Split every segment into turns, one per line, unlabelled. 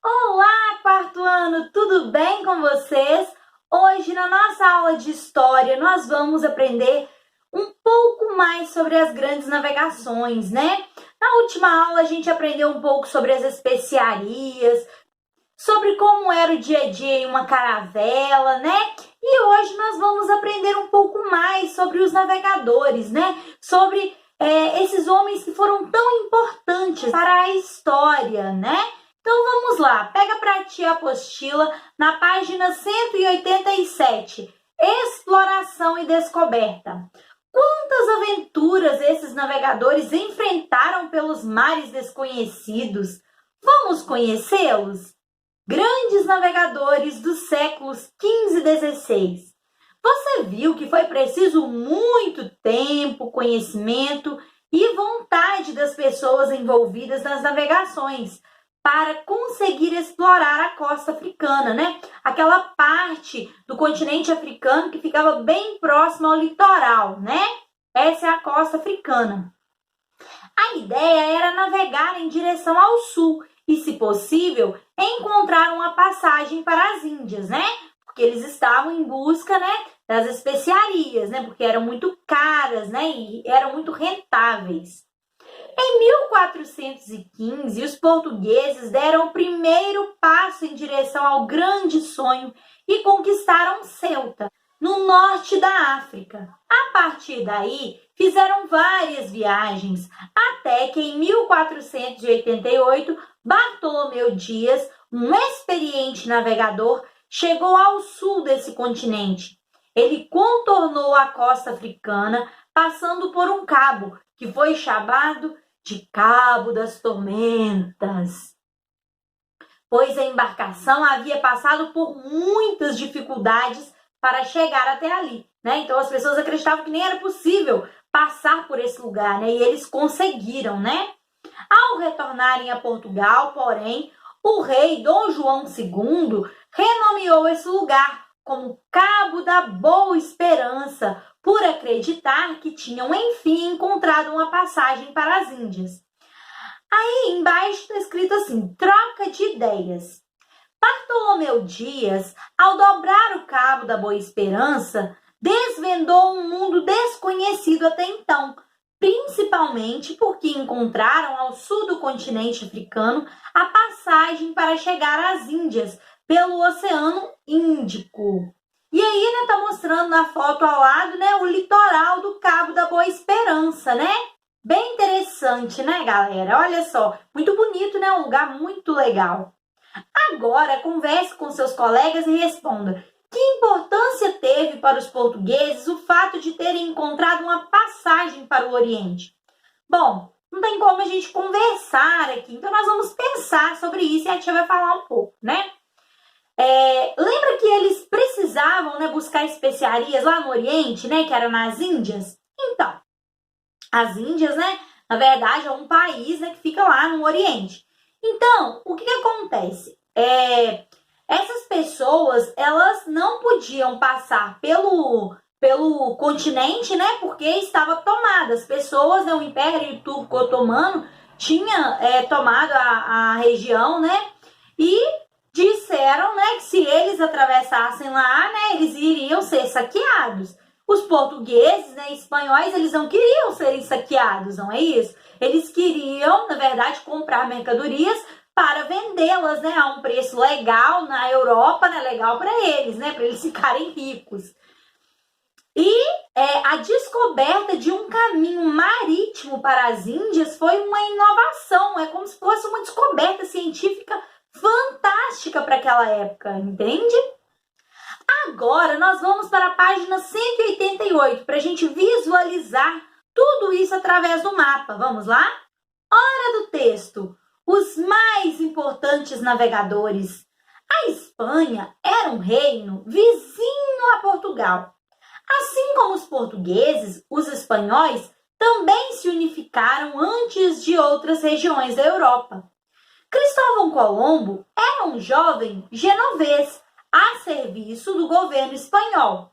Olá, quarto ano, tudo bem com vocês? Hoje, na nossa aula de história, nós vamos aprender um pouco mais sobre as grandes navegações, né? Na última aula, a gente aprendeu um pouco sobre as especiarias, sobre como era o dia a dia em uma caravela, né? E hoje nós vamos aprender um pouco mais sobre os navegadores, né? Sobre esses homens que foram tão importantes para a história, né? Então vamos lá, pega para ti a apostila na página 187, Exploração e Descoberta. Quantas aventuras esses navegadores enfrentaram pelos mares desconhecidos? Vamos conhecê-los? Grandes navegadores dos séculos XV e XVI. Você viu que foi preciso muito tempo, conhecimento e vontade das pessoas envolvidas nas navegações para conseguir explorar a costa africana, né? Aquela parte do continente africano que ficava bem próximo ao litoral, né? Essa é a costa africana. A ideia era navegar em direção ao sul e, se possível, encontrar uma passagem para as Índias, né? Porque eles estavam em busca, né, das especiarias, né? Porque eram muito caras, né? E eram muito rentáveis. Em 1415, os portugueses deram o primeiro passo em direção ao grande sonho e conquistaram Ceuta, no norte da África. A partir daí, fizeram várias viagens, até que em 1488, Bartolomeu Dias, um experiente navegador, chegou ao sul desse continente. Ele contornou a costa africana, passando por um cabo, que foi chamado de Cabo das Tormentas, pois a embarcação havia passado por muitas dificuldades para chegar até ali, né? Então as pessoas acreditavam que nem era possível passar por esse lugar, né? E eles conseguiram, né? Ao retornarem a Portugal, porém, o rei Dom João II renomeou esse lugar como Cabo da Boa Esperança, por acreditar que tinham, enfim, encontrado uma passagem para as Índias. Aí embaixo está escrito assim, troca de ideias. Bartolomeu Dias, ao dobrar o Cabo da Boa Esperança, desvendou um mundo desconhecido até então, principalmente porque encontraram ao sul do continente africano a passagem para chegar às Índias pelo Oceano Índico. E aí, né, tá mostrando na foto ao lado, né, o litoral do Cabo da Boa Esperança, né? Bem interessante, né, galera? Olha só, muito bonito, né? Um lugar muito legal. Agora, converse com seus colegas e responda. Que importância teve para os portugueses o fato de terem encontrado uma passagem para o Oriente? Bom, não tem como a gente conversar aqui, então nós vamos pensar sobre isso e a tia vai falar um pouco, né? Lembra que eles precisavam, né, buscar especiarias lá no Oriente, né, que era nas Índias? Então, as Índias, né, na verdade é um país, né, que fica lá no Oriente. Então, o que acontece? Essas pessoas, elas não podiam passar pelo continente, né, porque estava tomada. As pessoas, né, o Império Turco-Otomano tinha tomado a região, né, e disseram, né, que se eles atravessassem lá, né, eles iriam ser saqueados. Os portugueses, né, espanhóis, eles não queriam serem saqueados, não é isso? Eles queriam, na verdade, comprar mercadorias para vendê-las, né, a um preço legal na Europa, né, legal para eles, né, para eles ficarem ricos. E a descoberta de um caminho marítimo para as Índias foi uma inovação, é como se fosse uma descoberta científica fantástica para aquela época, entende? Agora nós vamos para a página 188 para a gente visualizar tudo isso através do mapa. Vamos lá? Hora do texto. Os mais importantes navegadores. A Espanha era um reino vizinho a Portugal. Assim como os portugueses, os espanhóis também se unificaram antes de outras regiões da Europa. Cristóvão Colombo era um jovem genovês a serviço do governo espanhol.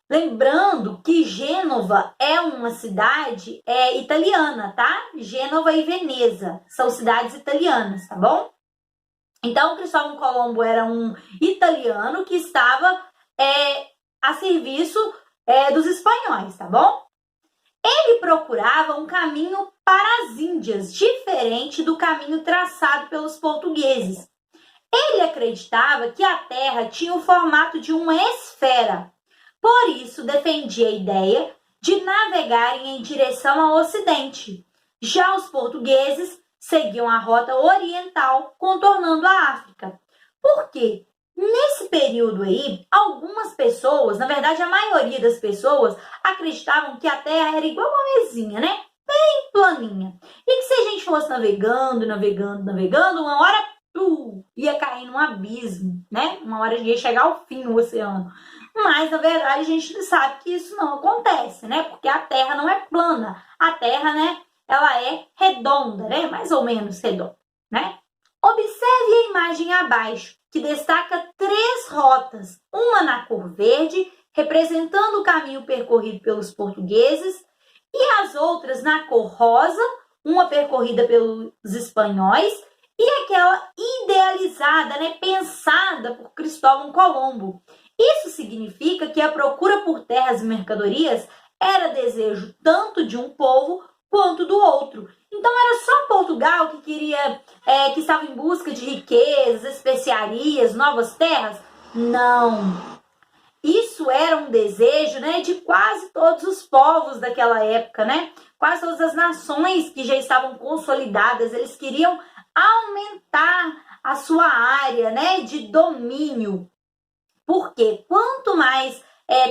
Lembrando que Gênova é uma cidade italiana, tá? Gênova e Veneza são cidades italianas, tá bom? Então, Cristóvão Colombo era um italiano que estava a serviço dos espanhóis, tá bom? Ele procurava um caminho para as Índias, diferente do caminho traçado pelos portugueses. Ele acreditava que a Terra tinha o formato de uma esfera, por isso defendia a ideia de navegarem em direção ao Ocidente. Já os portugueses seguiam a rota oriental, contornando a África. Por quê? Nesse período aí, algumas pessoas, na verdade a maioria das pessoas, acreditavam que a Terra era igual uma mesinha, né? Bem planinha. E que se a gente fosse navegando, uma hora ia cair num abismo, né? Uma hora ia chegar ao fim do oceano. Mas, na verdade, a gente sabe que isso não acontece, né? Porque a Terra não é plana. A Terra, né? Ela é redonda, né? Mais ou menos redonda, né? Observe a imagem abaixo, que destaca 3 rotas. Uma na cor verde, representando o caminho percorrido pelos portugueses, e as outras na cor rosa, uma percorrida pelos espanhóis, e aquela idealizada, né? Pensada por Cristóvão Colombo. Isso significa que a procura por terras e mercadorias era desejo tanto de um povo quanto do outro. Então era só Portugal que queria, que estava em busca de riquezas, especiarias, novas terras? Não. Isso era um desejo, né, de quase todos os povos daquela época, né? Quase todas as nações que já estavam consolidadas, eles queriam aumentar a sua área, né, de domínio. Porque quanto mais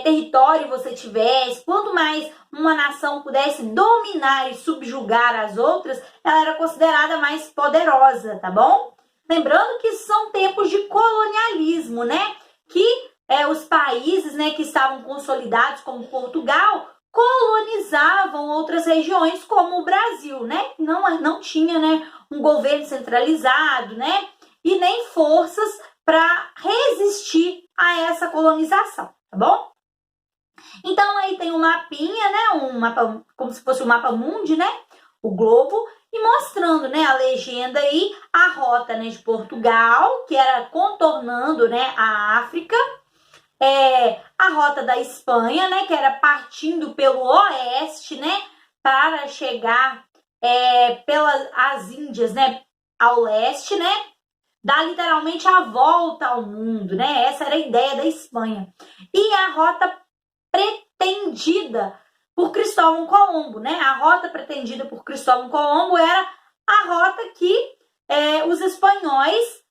território você tivesse, quanto mais uma nação pudesse dominar e subjugar as outras, ela era considerada mais poderosa, tá bom? Lembrando que são tempos de colonialismo, né? Que os países, né, que estavam consolidados, como Portugal, colonizavam outras regiões, como o Brasil, né? Não tinha, né, um governo centralizado, né? E nem forças para resistir a essa colonização, tá bom? Então aí tem um mapinha, né? Um mapa, como se fosse o mapa mundi, né? O globo, e mostrando, né, a legenda aí, a rota, né, de Portugal, que era contornando, né, a África, a rota da Espanha, né, que era partindo pelo oeste, né, para chegar pelas Índias, né, ao leste, né, dá literalmente a volta ao mundo, né? Essa era a ideia da Espanha. E a rota pretendida por Cristóvão Colombo, né? A rota pretendida por Cristóvão Colombo era a rota que os espanhóis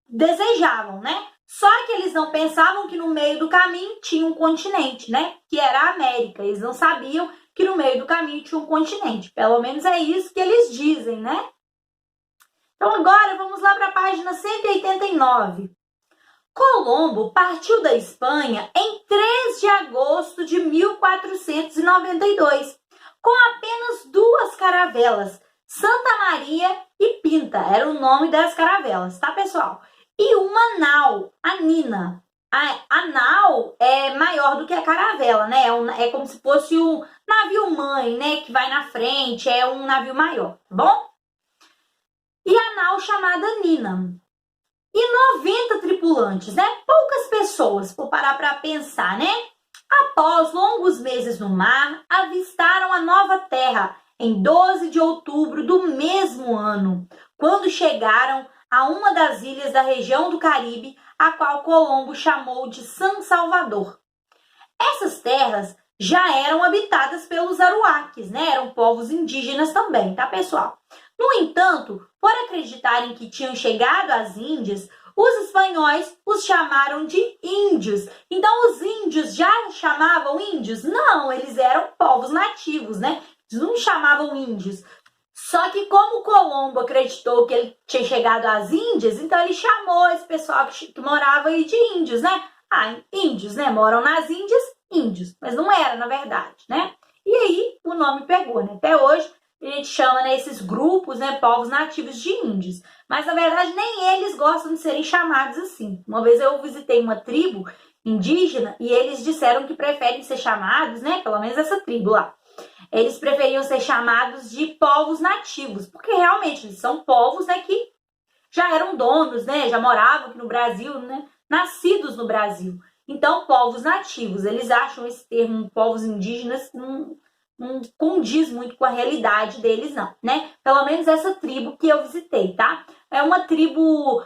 desejavam, né? Só que eles não pensavam que no meio do caminho tinha um continente, né? Que era a América. Eles não sabiam que no meio do caminho tinha um continente. Pelo menos é isso que eles dizem, né? Então agora vamos lá para a página 189. Colombo partiu da Espanha em 3 de agosto de 1492, com apenas 2 caravelas, Santa Maria e Pinta, era o nome das caravelas, tá, pessoal? E uma nau, a Nina. A nau é maior do que a caravela, né? É como se fosse o navio mãe, né? Que vai na frente, é um navio maior, tá bom? E a nau chamada Nina. E 90 tripulantes, né? Poucas pessoas, por parar para pensar, né? Após longos meses no mar, avistaram a nova terra em 12 de outubro do mesmo ano, quando chegaram a uma das ilhas da região do Caribe, a qual Colombo chamou de São Salvador. Essas terras já eram habitadas pelos aruaques, né? Eram povos indígenas também, tá, pessoal? No entanto, por acreditarem que tinham chegado às Índias, os espanhóis os chamaram de índios. Então, os índios já chamavam índios? Não, eles eram povos nativos, né? Eles não chamavam índios. Só que como Colombo acreditou que ele tinha chegado às Índias, então ele chamou esse pessoal que morava aí de índios, né? Ah, índios, né? Moram nas Índias, índios. Mas não era, na verdade, né? E aí, o nome pegou, né? Até hoje, a gente chama, né, esses grupos, né, povos nativos de índios. Mas, na verdade, nem eles gostam de serem chamados assim. Uma vez eu visitei uma tribo indígena e eles disseram que preferem ser chamados, né, pelo menos essa tribo lá, eles preferiam ser chamados de povos nativos, porque realmente eles são povos, né, que já eram donos, né? Já moravam aqui no Brasil, né? Nascidos no Brasil. Então, povos nativos, eles acham esse termo povos indígenas não condiz muito com a realidade deles, não, né? Pelo menos essa tribo que eu visitei, tá? É uma tribo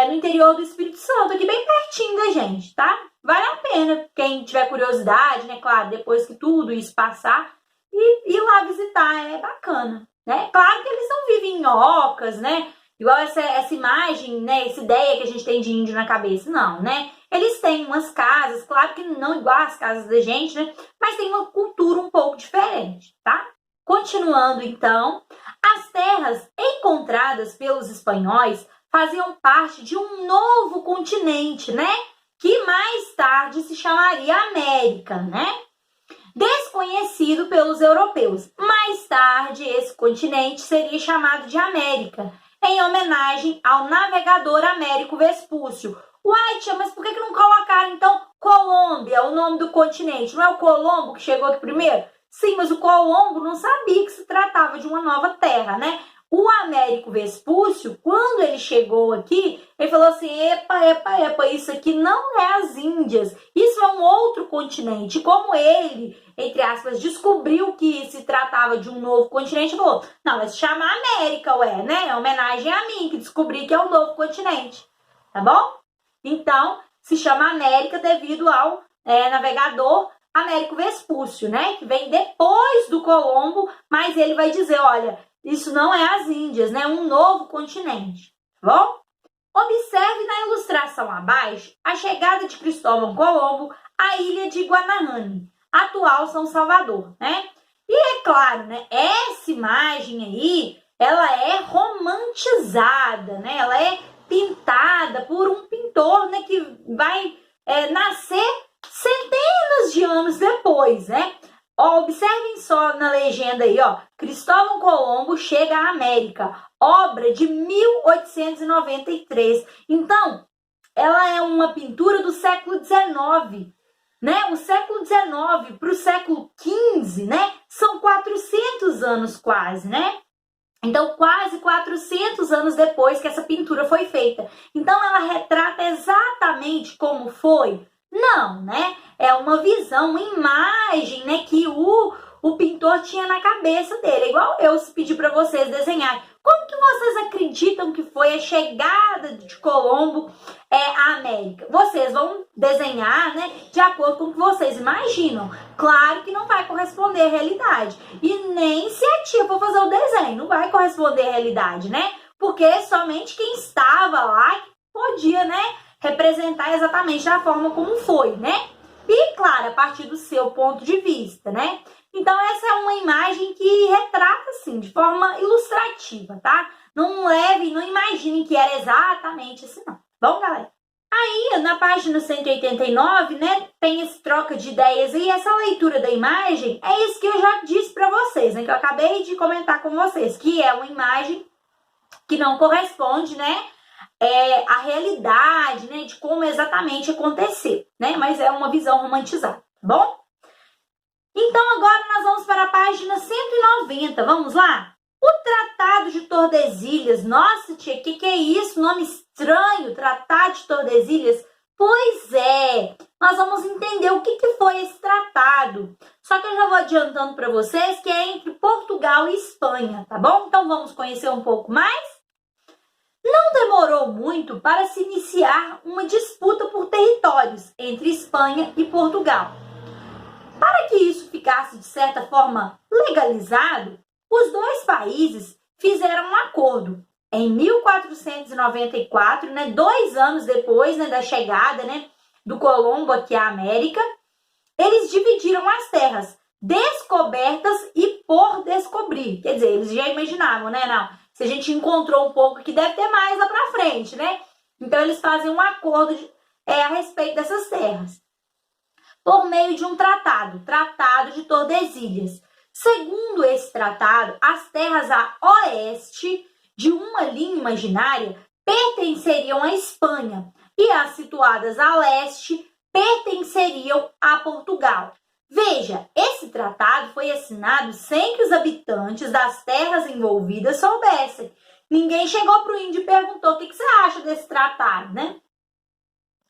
no interior do Espírito Santo, aqui bem pertinho da gente, tá? Vale a pena, quem tiver curiosidade, né? Claro, depois que tudo isso passar, ir lá visitar, é bacana, né? Claro que eles não vivem em ocas, né? Igual essa imagem, né? Essa ideia que a gente tem de índio na cabeça, não, né? Eles têm umas casas, claro que não igual as casas da gente, né? Mas tem uma cultura um pouco diferente, tá? Continuando, então, as terras encontradas pelos espanhóis faziam parte de um novo continente, né? Que mais tarde se chamaria América, né? Desconhecido pelos europeus. Mais tarde, esse continente seria chamado de América, em homenagem ao navegador Américo Vespúcio. Uai, tia, mas por que não colocaram, então, Colômbia, o nome do continente? Não é o Colombo que chegou aqui primeiro? Sim, mas o Colombo não sabia que se tratava de uma nova terra, né? O Américo Vespúcio, quando ele chegou aqui, ele falou assim, epa, isso aqui não é as Índias, isso é um outro continente. Como ele, entre aspas, descobriu que se tratava de um novo continente, falou, não, vai se chamar América, né? É homenagem a mim, que descobri que é um novo continente, tá bom? Então, se chama América devido ao navegador Américo Vespúcio, né? Que vem depois do Colombo, mas ele vai dizer, olha, isso não é as Índias, né? Um novo continente, tá bom? Observe na ilustração abaixo a chegada de Cristóvão Colombo à ilha de Guanahani, atual São Salvador, né? E é claro, né? Essa imagem aí, ela é romantizada, né? Ela é pintada por um pintor, né? Que vai nascer centenas de anos depois, né? Ó, observem só na legenda aí, ó. Cristóvão Colombo chega à América, obra de 1893. Então, ela é uma pintura do século XIX, né? O século XIX para o século XV, né? São 400 anos quase, né? Então, quase 400 anos depois que essa pintura foi feita. Então, ela retrata exatamente como foi? Não, né? É uma visão, uma imagem, né, que o pintor tinha na cabeça dele. Igual eu pedi para vocês desenharem. Como que vocês acreditam que foi a chegada de Colombo à América? Vocês vão desenhar, né, de acordo com o que vocês imaginam. Claro que não vai corresponder à realidade. E nem se a tia for fazer o desenho, não vai corresponder à realidade, né? Porque somente quem estava lá podia, né, representar exatamente da forma como foi, né? E, claro, a partir do seu ponto de vista, né? Então, essa é uma imagem que retrata, assim, de forma ilustrativa, tá? Não levem, não imaginem que era exatamente assim, não. Bom, galera? Aí, na página 189, né, tem esse troca de ideias e essa leitura da imagem é isso que eu já disse para vocês, né? Que eu acabei de comentar com vocês, que é uma imagem que não corresponde, né? A realidade, né, de como exatamente aconteceu, né? Mas é uma visão romantizada, tá bom? Então, agora nós vamos para a página 190, vamos lá? O Tratado de Tordesilhas, nossa tia, que é isso? Nome estranho, Tratado de Tordesilhas? Pois é, nós vamos entender o que foi esse tratado. Só que eu já vou adiantando para vocês que é entre Portugal e Espanha, tá bom? Então, vamos conhecer um pouco mais? Não demorou muito para se iniciar uma disputa por territórios entre Espanha e Portugal. Para que isso ficasse, de certa forma, legalizado, os dois países fizeram um acordo. Em 1494, né, 2 anos depois, né, da chegada, né, do Colombo aqui à América, eles dividiram as terras descobertas e por descobrir. Quer dizer, eles já imaginavam, né? Não, se a gente encontrou um pouco que deve ter mais lá para frente, né? Então, eles fazem um acordo a respeito dessas terras. Por meio de um tratado, Tratado de Tordesilhas. Segundo esse tratado, as terras a oeste de uma linha imaginária pertenceriam à Espanha e as situadas a leste pertenceriam a Portugal. Veja, esse tratado foi assinado sem que os habitantes das terras envolvidas soubessem. Ninguém chegou para o índio e perguntou o que você acha desse tratado, né?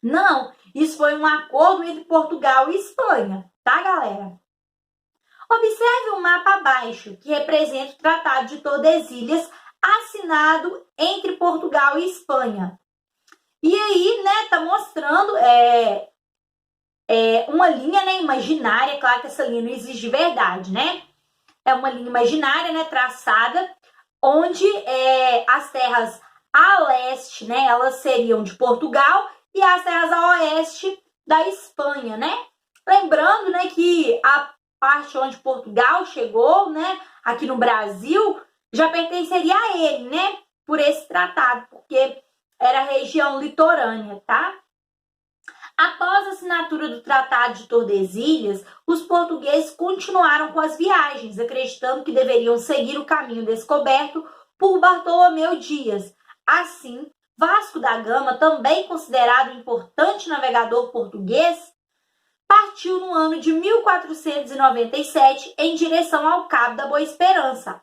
Não, isso foi um acordo entre Portugal e Espanha, tá, galera? Observe o mapa abaixo, que representa o Tratado de Tordesilhas, assinado entre Portugal e Espanha. E aí, né, tá mostrando uma linha, né, imaginária, claro que essa linha não existe de verdade, né? É uma linha imaginária, né, traçada, onde as terras a leste, né, elas seriam de Portugal e as terras a oeste da Espanha, né? Lembrando, né, que a parte onde Portugal chegou, né, aqui no Brasil, já pertenceria a ele, né, por esse tratado, porque era a região litorânea, tá? Após a assinatura do Tratado de Tordesilhas, os portugueses continuaram com as viagens, acreditando que deveriam seguir o caminho descoberto por Bartolomeu Dias. Assim, Vasco da Gama, também considerado um importante navegador português, partiu no ano de 1497 em direção ao Cabo da Boa Esperança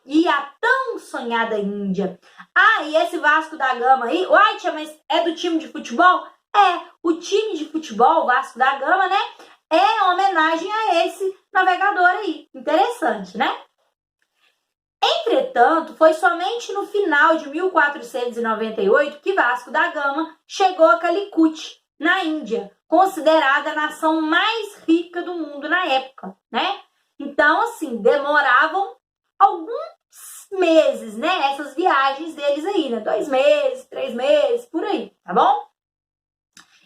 e a tão sonhada Índia. Ah, e esse Vasco da Gama aí, uai, tia, mas é do time de futebol? O time de futebol, Vasco da Gama, né? É homenagem a esse navegador aí. Interessante, né? Entretanto, foi somente no final de 1498 que Vasco da Gama chegou a Calicut, na Índia, considerada a nação mais rica do mundo na época, né? Então, assim, demoravam alguns meses, né? Essas viagens deles aí, né? 2 meses, 3 meses, por aí, tá bom?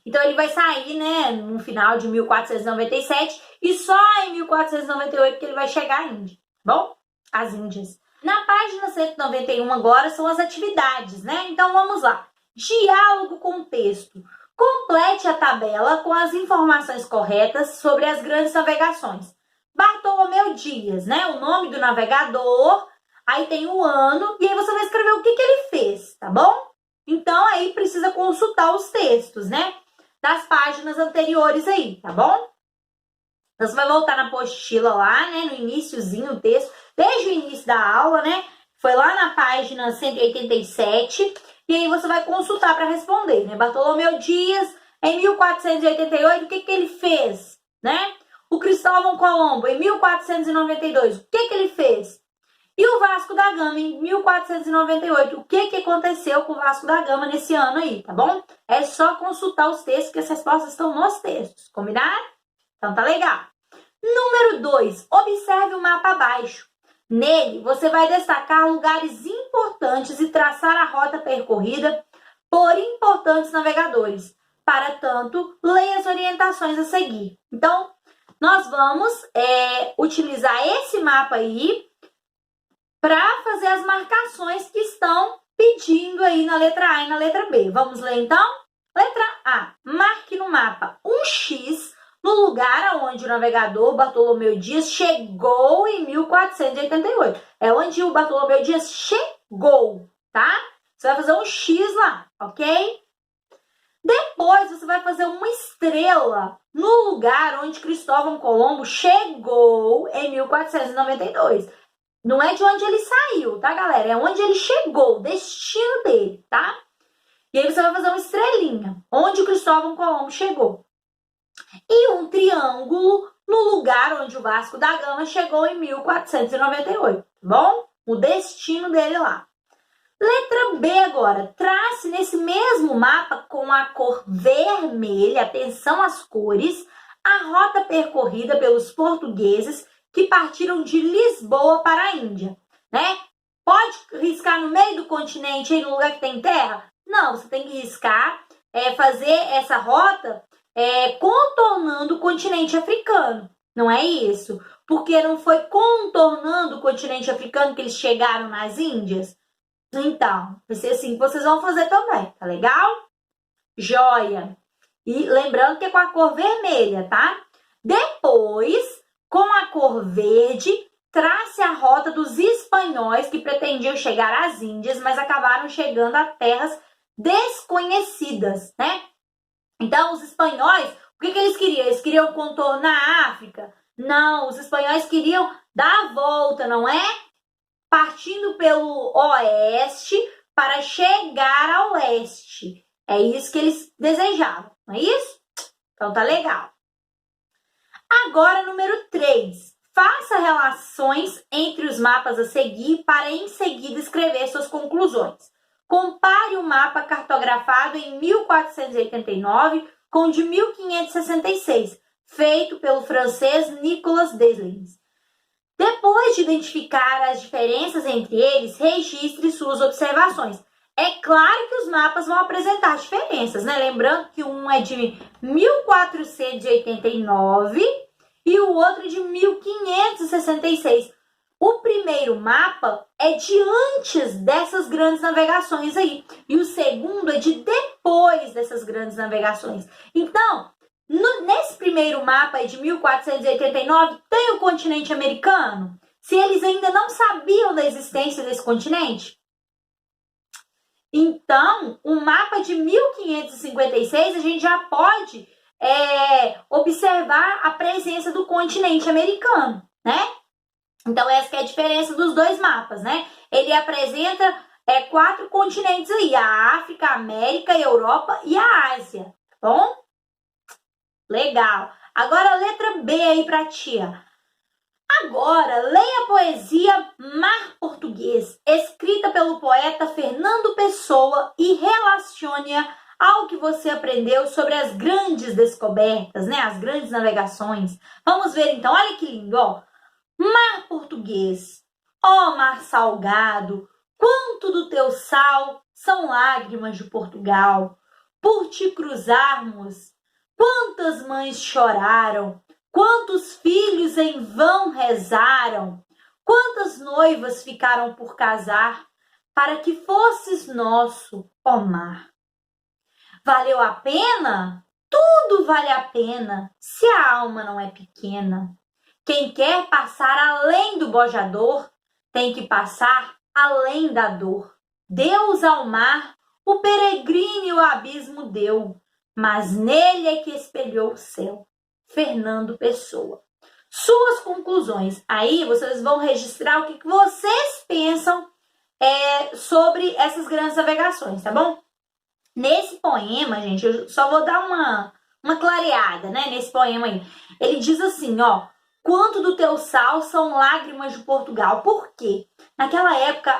Então, ele vai sair, né, no final de 1497 e só em 1498 que ele vai chegar à Índia, tá bom? As Índias. Na página 191 agora são as atividades, né? Então, vamos lá. Diálogo com texto. Complete a tabela com as informações corretas sobre as grandes navegações. Bartolomeu Dias, né? O nome do navegador, aí tem o ano, e aí você vai escrever o que ele fez, tá bom? Então, aí precisa consultar os textos, né? Das páginas anteriores aí, tá bom? Então, você vai voltar na apostila lá, né? No iniciozinho o texto, desde o início da aula, né? Foi lá na página 187, e aí você vai consultar para responder, né? Bartolomeu Dias, em 1488, o que ele fez, né? O Cristóvão Colombo, em 1492, o que ele fez? E o Vasco da Gama, em 1498, o que aconteceu com o Vasco da Gama nesse ano aí, tá bom? É só consultar os textos, que as respostas estão nos textos, combinado? Então tá legal. Número 2, observe o mapa abaixo. Nele, você vai destacar lugares importantes e traçar a rota percorrida por importantes navegadores. Para tanto, leia as orientações a seguir. Então, nós vamos utilizar esse mapa aí para fazer as marcações que estão pedindo aí na letra A e na letra B. Vamos ler então? Letra A. Marque no mapa um X no lugar onde o navegador Bartolomeu Dias chegou em 1488. É onde o Bartolomeu Dias chegou, tá? Você vai fazer um X lá, ok? Depois você vai fazer uma estrela no lugar onde Cristóvão Colombo chegou em 1492. Não é de onde ele saiu, tá, galera? É onde ele chegou, o destino dele, tá? E aí você vai fazer uma estrelinha, onde o Cristóvão Colombo chegou. E um triângulo no lugar onde o Vasco da Gama chegou em 1498, tá bom? O destino dele lá. Letra B agora. Trace nesse mesmo mapa com a cor vermelha, atenção às cores, a rota percorrida pelos portugueses que partiram de Lisboa para a Índia, né? Pode riscar no meio do continente, aí no lugar que tem terra? Não, você tem que riscar, fazer essa rota contornando o continente africano. Não é isso? Porque não foi contornando o continente africano que eles chegaram nas Índias? Então, vai ser assim que vocês vão fazer também, tá legal? Joia! E lembrando que é com a cor vermelha, tá? Depois, com a cor verde, trace a rota dos espanhóis que pretendiam chegar às Índias, mas acabaram chegando a terras desconhecidas, né? Então, os espanhóis, o que eles queriam? Eles queriam contornar a África? Não, os espanhóis queriam dar a volta, não é? partindo pelo oeste para chegar ao leste. É isso que eles desejavam, não é isso? Então tá legal. Agora, número 3. Faça relações entre os mapas a seguir para em seguida escrever suas conclusões. Compare o mapa cartografado em 1489 com o de 1566, feito pelo francês Nicolas Dessalines. Depois de identificar as diferenças entre eles, registre suas observações. É claro que os mapas vão apresentar diferenças, né? Lembrando que um é de 1489 e o outro de 1566. O primeiro mapa é de antes dessas grandes navegações aí. E o segundo é de depois dessas grandes navegações. Então, nesse primeiro mapa aí de 1489, tem o continente americano? Se eles ainda não sabiam da existência desse continente? Então, o mapa de 1556, a gente já pode observar a presença do continente americano, né? Então, essa que é a diferença dos dois mapas, né? Ele apresenta 4 continentes aí, a África, a América, a Europa e a Ásia, tá bom? Legal. Agora, a letra B aí pra tia. Agora, leia a poesia Mar Português, escrita pelo poeta Fernando Pessoa, e relacione-a ao que você aprendeu sobre as grandes descobertas, né? As grandes navegações. Vamos ver então, olha que lindo, ó. Mar Português, ó mar salgado, quanto do teu sal são lágrimas de Portugal. Por te cruzarmos, quantas mães choraram, quantos filhos em vão rezaram, quantas noivas ficaram por casar, para que fosses nosso, ó mar. Valeu a pena? Tudo vale a pena, se a alma não é pequena. Quem quer passar além do bojador, tem que passar além da dor. Deus ao mar, o peregrino e o abismo deu, mas nele é que espelhou o céu. Fernando Pessoa. Suas conclusões. Aí vocês vão registrar o que vocês pensam sobre essas grandes navegações, tá bom? Nesse poema, gente, eu só vou dar uma clareada, né? Nesse poema aí. Ele diz assim, ó. Quanto do teu sal são lágrimas de Portugal. Por quê? Naquela época,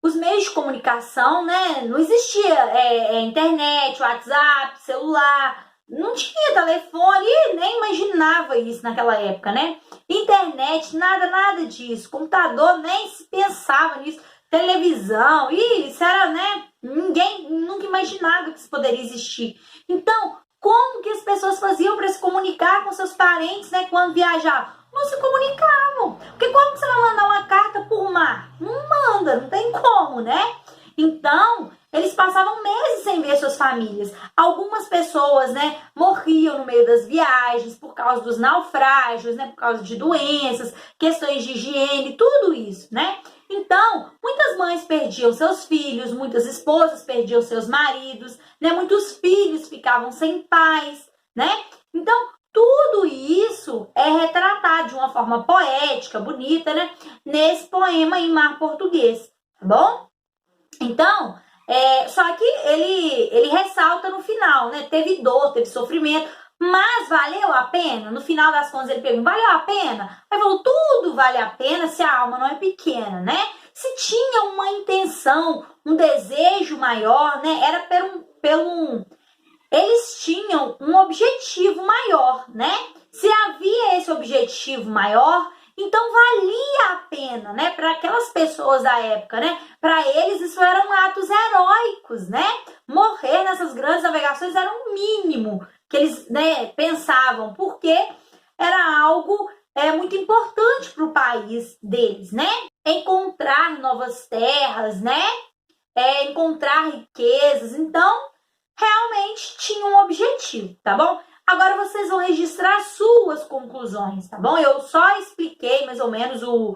os meios de comunicação, né? Não existia internet, WhatsApp, celular, não tinha telefone, nem imaginava isso naquela época, né? Internet, nada disso. Computador, nem se pensava nisso. Televisão, isso era, né? Ninguém nunca imaginava que isso poderia existir. Então, como que as pessoas faziam para se comunicar com seus parentes, né, quando viajavam? Não se comunicavam. Porque como que você vai mandar uma carta por mar? Não manda, não tem como, né? Então, eles passavam meses sem ver suas famílias. Algumas pessoas, né, morriam no meio das viagens por causa dos naufrágios, né, por causa de doenças, questões de higiene, tudo isso, né? Então, muitas mães perdiam seus filhos, muitas esposas perdiam seus maridos, né? Muitos filhos ficavam sem pais, né? Então, tudo isso é retratado de uma forma poética, bonita, né? Nesse poema em Mar Português, tá bom? Então, só que ele ressalta no final, né? Teve dor, teve sofrimento, mas valeu a pena? No final das contas ele pergunta, valeu a pena? Aí falou, tudo vale a pena se a alma não é pequena, né? Se tinha uma intenção, um desejo maior, né? Era eles tinham um objetivo maior, né? Se havia esse objetivo maior, então valia a pena, né? Para aquelas pessoas da época, né? Para eles isso eram atos heróicos, né? Morrer nessas grandes navegações era um mínimo que eles, né, pensavam, porque era algo muito importante para o país deles, né? Encontrar novas terras, né? Encontrar riquezas. Então, realmente tinha um objetivo, tá bom? Agora vocês vão registrar suas conclusões, tá bom? Eu só expliquei mais ou menos o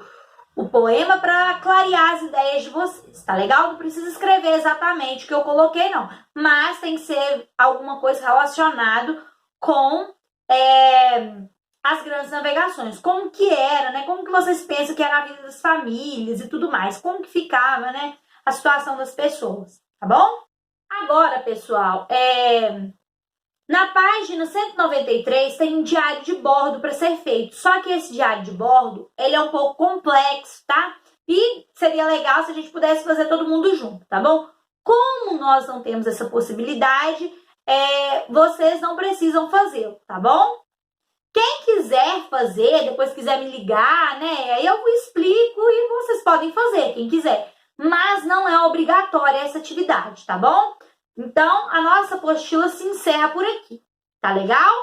poema para clarear as ideias de vocês, tá legal? Não precisa escrever exatamente o que eu coloquei, não. Mas tem que ser alguma coisa relacionada com as grandes navegações, como que era, né? Como que vocês pensam que era a vida das famílias e tudo mais, como que ficava, né? A situação das pessoas, tá bom? Agora, pessoal, na página 193 tem um diário de bordo para ser feito. Só que esse diário de bordo, ele é um pouco complexo, tá? E seria legal se a gente pudesse fazer todo mundo junto, tá bom? Como nós não temos essa possibilidade, vocês não precisam fazê-lo, tá bom? Quem quiser fazer, depois quiser me ligar, né? Aí eu explico e vocês podem fazer, quem quiser. Mas não é obrigatória essa atividade, tá bom? Então, a nossa apostila se encerra por aqui. Tá legal?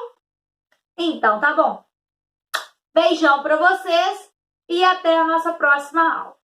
Então, tá bom. Beijão para vocês e até a nossa próxima aula.